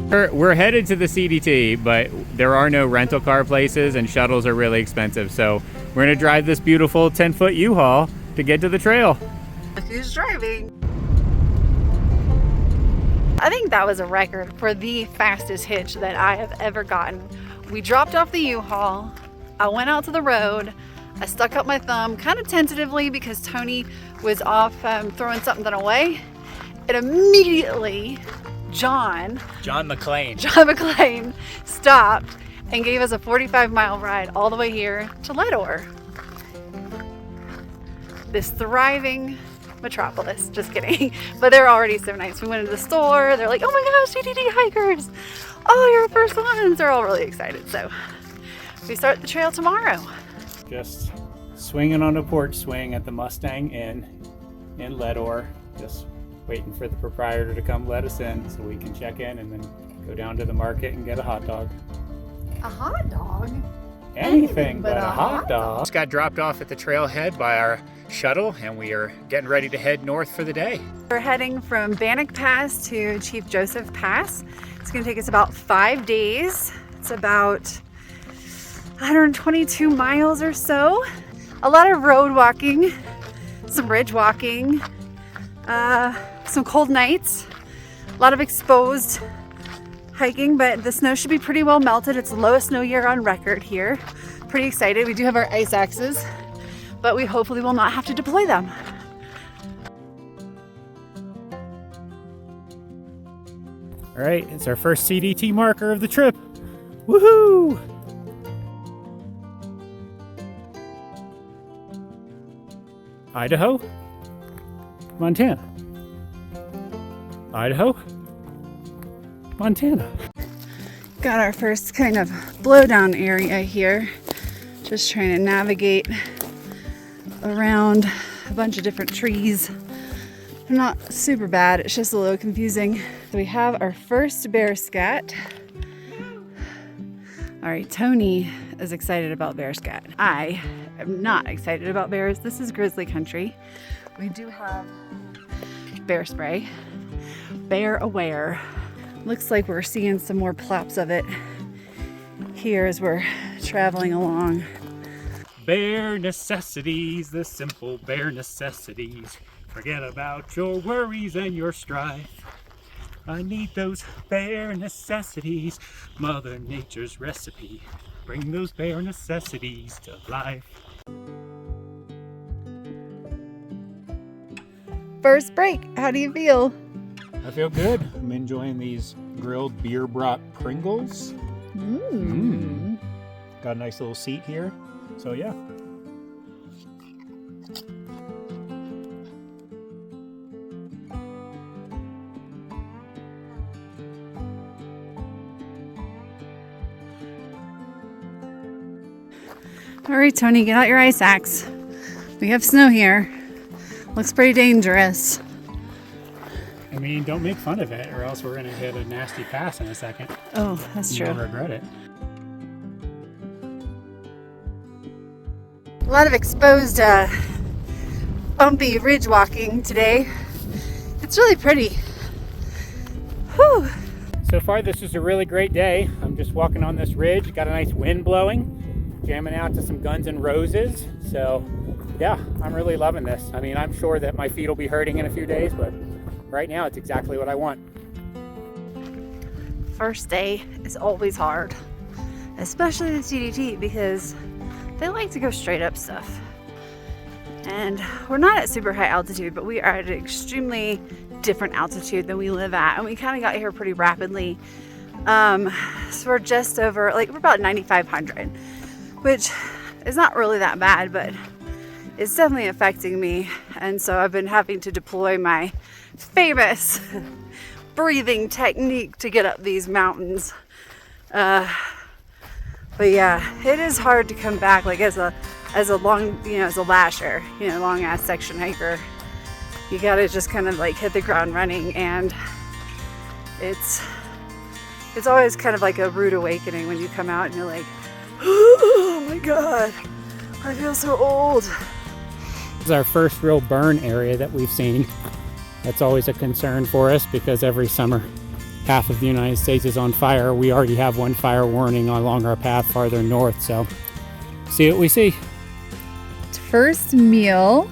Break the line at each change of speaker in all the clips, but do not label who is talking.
We're headed to the CDT, but there are no rental car places and shuttles are really expensive. So we're gonna drive this beautiful 10-foot U-Haul to get to the trail.
Who's driving? I think that was a record for the fastest hitch that I have ever gotten. We dropped off the U-Haul. I went out to the road. I stuck up my thumb kind of tentatively because Tony was off throwing something away. And immediately, John McClane stopped and gave us a 45-mile ride all the way here to Leadore. This thriving metropolis. Just kidding. But they're already so nice. We went into the store. They're like, oh my gosh, CDT hikers. Oh, you're the first ones. They're all really excited. So we start the trail tomorrow.
Just swinging on a porch swing at the Mustang Inn in Leadore. Just waiting for the proprietor to come let us in so we can check in and then go down to the market and get a hot dog.
A hot dog?
Anything but a hot dog. Just got dropped off at the trailhead by our shuttle and we are getting ready to head north for the day.
We're heading from Bannock Pass to Chief Joseph Pass. It's going to take us about 5 days. It's about 122 miles or so. A lot of road walking, some ridge walking, some cold nights, a lot of exposed hiking, but the snow should be pretty well melted. It's the lowest snow year on record here. Pretty excited. We do have our ice axes, but we hopefully will not have to deploy them.
All right, it's our first CDT marker of the trip. Woohoo! Idaho, Montana. Idaho, Montana.
Got our first kind of blowdown area here. Just trying to navigate around a bunch of different trees. They're not super bad, it's just a little confusing. So we have our first bear scat. All right, Tony is excited about bear scat. I am not excited about bears. This is grizzly country. We do have bear spray. Bear aware. Looks like we're seeing some more plops of it here as we're traveling along.
Bare necessities, the simple bare necessities. Forget about your worries and your strife. I need those bare necessities, Mother Nature's recipe. Bring those bare necessities to life.
First break, how do you feel?
I feel good. I'm enjoying these grilled beer brat Pringles. Got a nice little seat here. So yeah.
All right, Tony, get out your ice axe. We have snow here. Looks pretty dangerous.
I mean, don't make fun of it or else we're gonna hit a nasty pass in a second.
Oh, that's true.
You'll regret it.
A lot of exposed, bumpy ridge walking today. It's really pretty. Whew.
So far, this is a really great day. I'm just walking on this ridge. Got a nice wind blowing, jamming out to some Guns N' Roses. So yeah, I'm really loving this. I mean, I'm sure that my feet will be hurting in a few days, but right now it's exactly what I want.
First day is always hard, especially the CDT because they like to go straight up stuff. And we're not at super high altitude, but we are at an extremely different altitude than we live at. And we kind of got here pretty rapidly. So we're just over, like we're about 9,500, which is not really that bad, but it's definitely affecting me. And so I've been having to deploy my famous breathing technique to get up these mountains. But yeah, it is hard to come back like as a long, as a lasher, long ass section hiker. You gotta just kind of like hit the ground running, and it's always kind of like a rude awakening when you come out and you're like, oh my God, I feel so old.
This is our first real burn area that we've seen. That's always a concern for us because every summer half of the United States is on fire. We already have one fire warning along our path farther north, so see what we see.
First meal.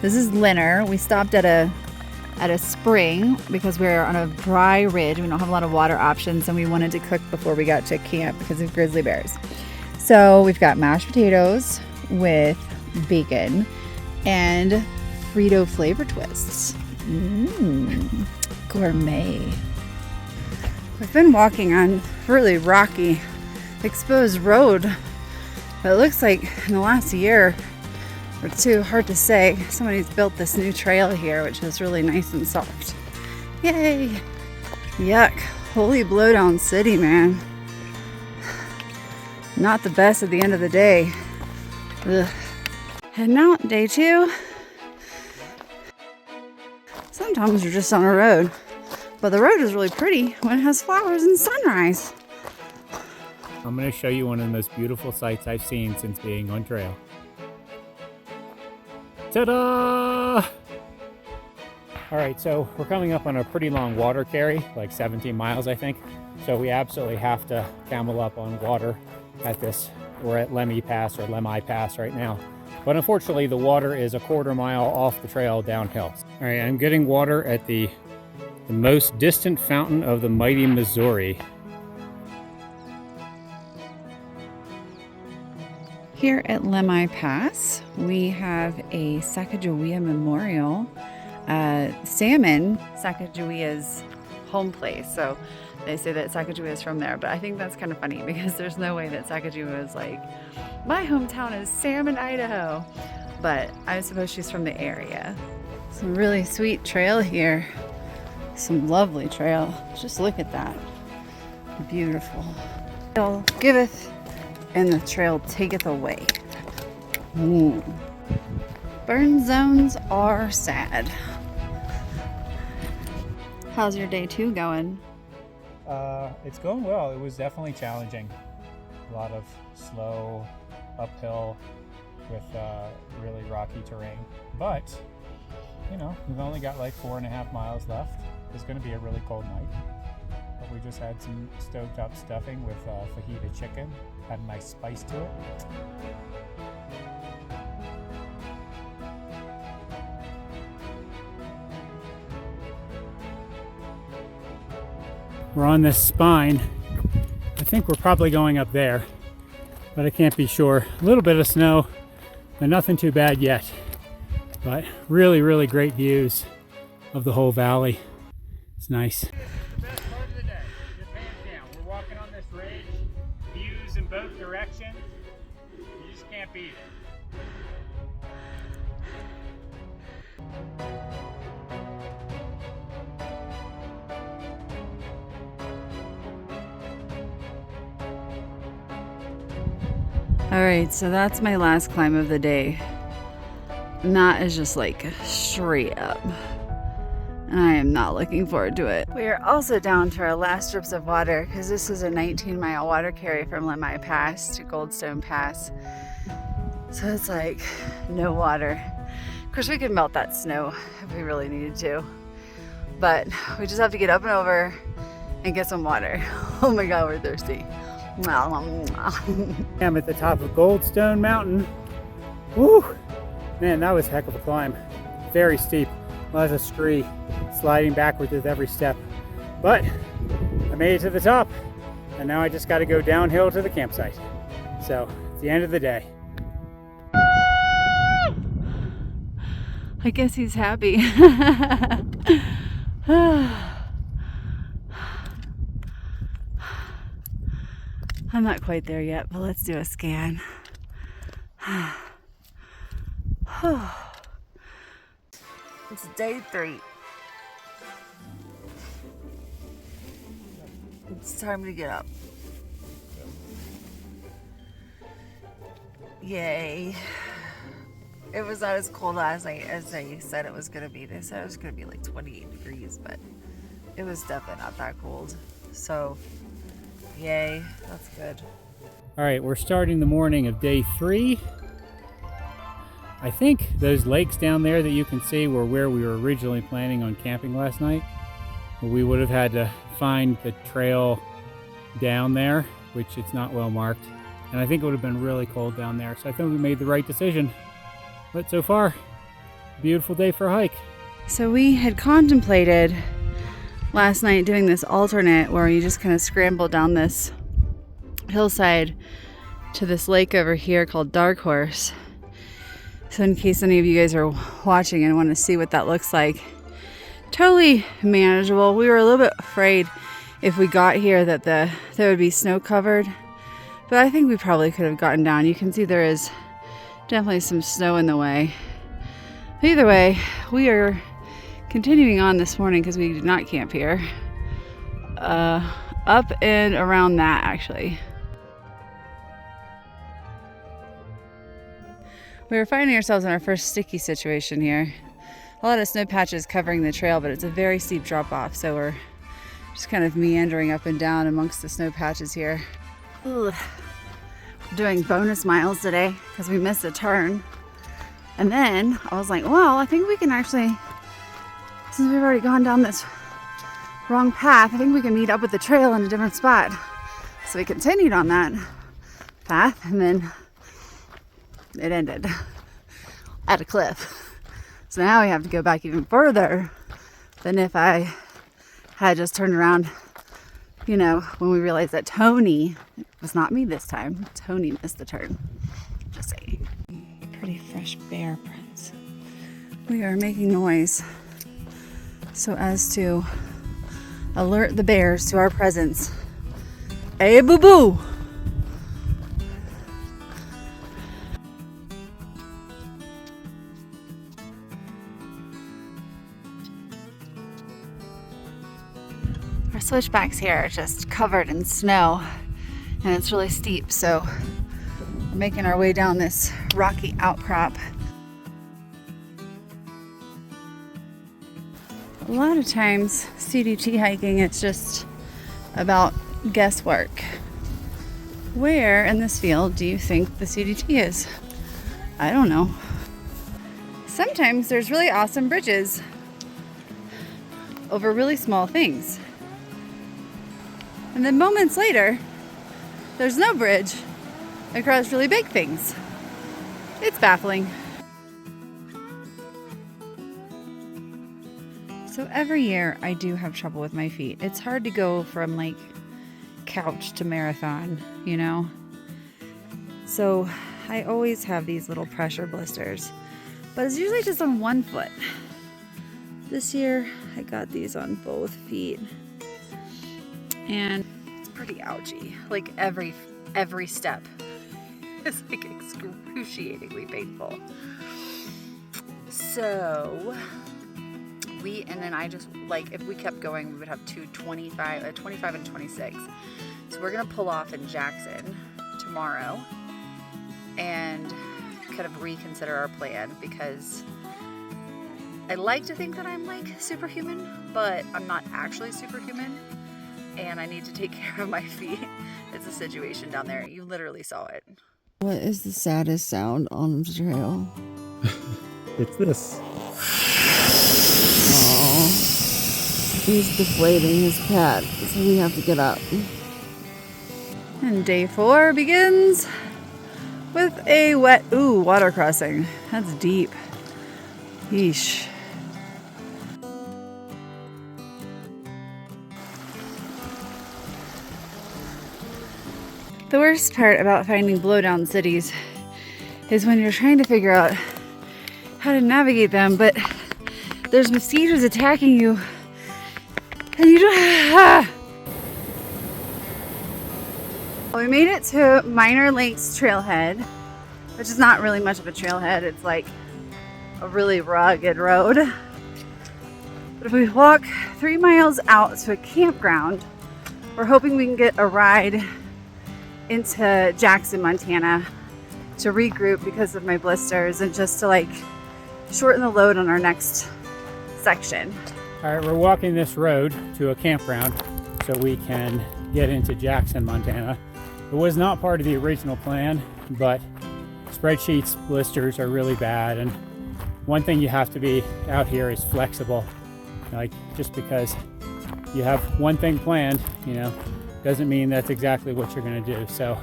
This is dinner. We stopped at a spring because we're on a dry ridge. We don't have a lot of water options, and we wanted to cook before we got to camp because of grizzly bears. So we've got mashed potatoes with bacon and Frito flavor twists. Gourmet. We've been walking on really rocky, exposed road, but it looks like in the last year or two, hard to say, somebody's built this new trail here, which is really nice and soft. Yay! Yuck. Holy blowdown city, man. Not the best at the end of the day. Ugh. Heading out, day 2. Sometimes you're just on a road, but the road is really pretty when it has flowers and sunrise.
I'm going to show you one of the most beautiful sights I've seen since being on trail. Ta-da! All right, so we're coming up on a pretty long water carry, like 17 miles, I think. So we absolutely have to camel up on water at this. We're at Lemmy Pass or Lemmi Pass right now. But unfortunately, the water is a quarter mile off the trail downhill. All right, I'm getting water at the most distant fountain of the mighty Missouri.
Here at Lemmi Pass, we have a Sacagawea Memorial. Salmon, Sacagawea's home place. So they say that Sacagawea is from there, but I think that's kind of funny because there's no way that Sacagawea is like, my hometown is Salmon, Idaho. But I suppose she's from the area. Some really sweet trail here. Some lovely trail. Just look at that. Beautiful. Trail giveth and the trail taketh away. Burn zones are sad. How's your day 2 going?
It's going well. It was definitely challenging. A lot of slow uphill with really rocky terrain. But, you know, we've only got like 4.5 miles left. It's going to be a really cold night. But we just had some stoked up stuffing with fajita chicken. Had a nice spice to it. We're on this spine. I think we're probably going up there, but I can't be sure. A little bit of snow, but nothing too bad yet. But really, really great views of the whole valley. It's nice. This is the best part of the day. Just hands down. We're walking on this ridge, views in both directions. You just can't beat it.
All right, so that's my last climb of the day. And that is just like straight up. And I am not looking forward to it. We are also down to our last strips of water because this is a 19-mile water carry from Lemmi Pass to Goldstone Pass. So it's like no water. Of course, we could melt that snow if we really needed to. But we just have to get up and over and get some water. Oh my God, we're thirsty.
I'm at the top of Goldstone Mountain. Woo! Man, that was a heck of a climb. Very steep. Lots of scree, sliding backwards with every step. But I made it to the top, and now I just got to go downhill to the campsite. So it's the end of the day.
I guess he's happy. I'm not quite there yet, but let's do a scan. It's day 3. It's time to get up. Yay. It was not as cold last night as they said it was going to be. They said it was going to be like 28 degrees, but it was definitely not that cold. So, yay, that's good.
All right, we're starting the morning of day 3. I think those lakes down there that you can see were where we were originally planning on camping last night. we would have had to find the trail down there, which it's not well marked. And I think it would have been really cold down there. So I think we made the right decision. But so far, beautiful day for a hike.
So we had contemplated last night doing this alternate where you just kind of scramble down this hillside to this lake over here called Dark Horse. So in case any of you guys are watching and want to see what that looks like, totally manageable. We were a little bit afraid if we got here that there would be snow covered, but I think we probably could have gotten down. You can see there is definitely some snow in the way. But either way, we are continuing on this morning because we did not camp here. Up and around that actually. We were finding ourselves in our first sticky situation here. A lot of snow patches covering the trail, but it's a very steep drop off, so we're just kind of meandering up and down amongst the snow patches here. Ugh. Doing bonus miles today because we missed a turn. And then I was like, well, I think we can actually, since we've already gone down this wrong path, I think we can meet up with the trail in a different spot. So we continued on that path, and then it ended at a cliff. So now we have to go back even further than if I had just turned around, you know, when we realized that Tony, it was not me this time, Tony missed the turn. Just saying. Pretty fresh bear prints. We are making noise so as to alert the bears to our presence. Hey, boo-boo! Our switchbacks here are just covered in snow and it's really steep, so we're making our way down this rocky outcrop. A lot of times CDT hiking, it's just about guesswork. Where in this field do you think the CDT is? I don't know. Sometimes there's really awesome bridges over really small things. And then moments later, there's no bridge across really big things. It's baffling. So every year I do have trouble with my feet. It's hard to go from like couch to marathon, you know? So I always have these little pressure blisters, but it's usually just on one foot. This year I got these on both feet. And it's pretty ouchy. Like every step is like excruciatingly painful. So and then I just, like, if we kept going, we would have 25 and 26. So we're gonna pull off in Jackson tomorrow and kind of reconsider our plan, because I like to think that I'm like superhuman, but I'm not actually superhuman. And I need to take care of my feet. It's a situation down there. You literally saw it.
What is the saddest sound on the trail?
It's this.
Oh, he's deflating his cat, so we have to get up.
And day 4 begins with a wet, water crossing. That's deep. Yeesh. The worst part about finding blowdown cities is when you're trying to figure out how to navigate them, but there's mosquitoes attacking you and you don't. We made it to Minor Lakes Trailhead, which is not really much of a trailhead. It's like a really rugged road. But if we walk 3 miles out to a campground, we're hoping we can get a ride into Jackson, Montana to regroup because of my blisters and just to like shorten the load on our next section.
All right, we're walking this road to a campground so we can get into Jackson, Montana. It was not part of the original plan, but spreadsheets blisters are really bad, and one thing you have to be out here is flexible. Like, just because you have one thing planned, you know, doesn't mean that's exactly what you're going to do. So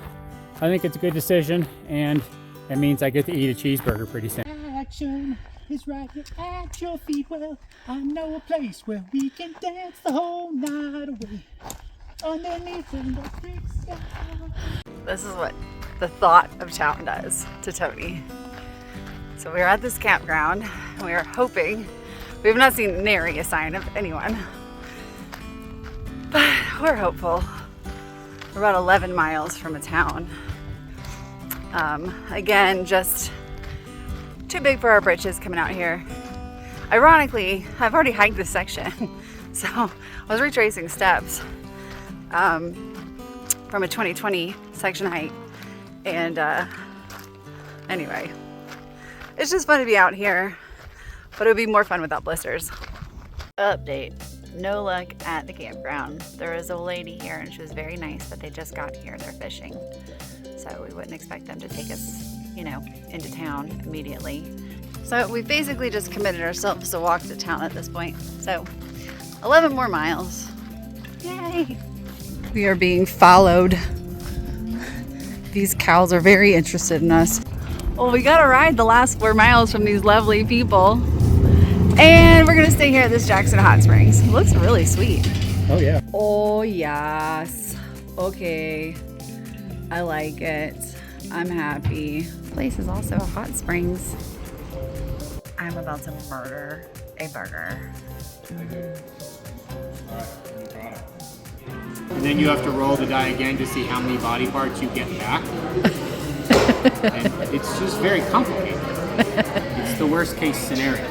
I think it's a good decision, and it means I get to eat a cheeseburger pretty soon. Action is right here at your feet. Well, I know a place where we can dance the whole night away underneath the big sky.
This is what the thought of town does to Tony. So we're at this campground, and we are hoping, we have not seen nary a sign of anyone, but we're hopeful. We're about 11 miles from a town. Again, just too big for our britches coming out here. Ironically, I've already hiked this section, so I was retracing steps from a 2020 section hike, and anyway, it's just fun to be out here, but it would be more fun without blisters. Update. No luck at the campground. There was a lady here and she was very nice, but they just got here. They're fishing. So we wouldn't expect them to take us, you know, into town immediately. So we've basically just committed ourselves to walk to town at this point. So 11 more miles. Yay! We are being followed. These cows are very interested in us. Well, we gotta ride the last 4 miles from these lovely people. And we're gonna stay here at this Jackson Hot Springs. It looks really sweet.
Oh yeah.
Oh yes. Okay. I like it. I'm happy. This place is also a hot springs. I'm about to murder a burger.
And then you have to roll the die again to see how many body parts you get back. And it's just very complicated. It's the worst case scenario.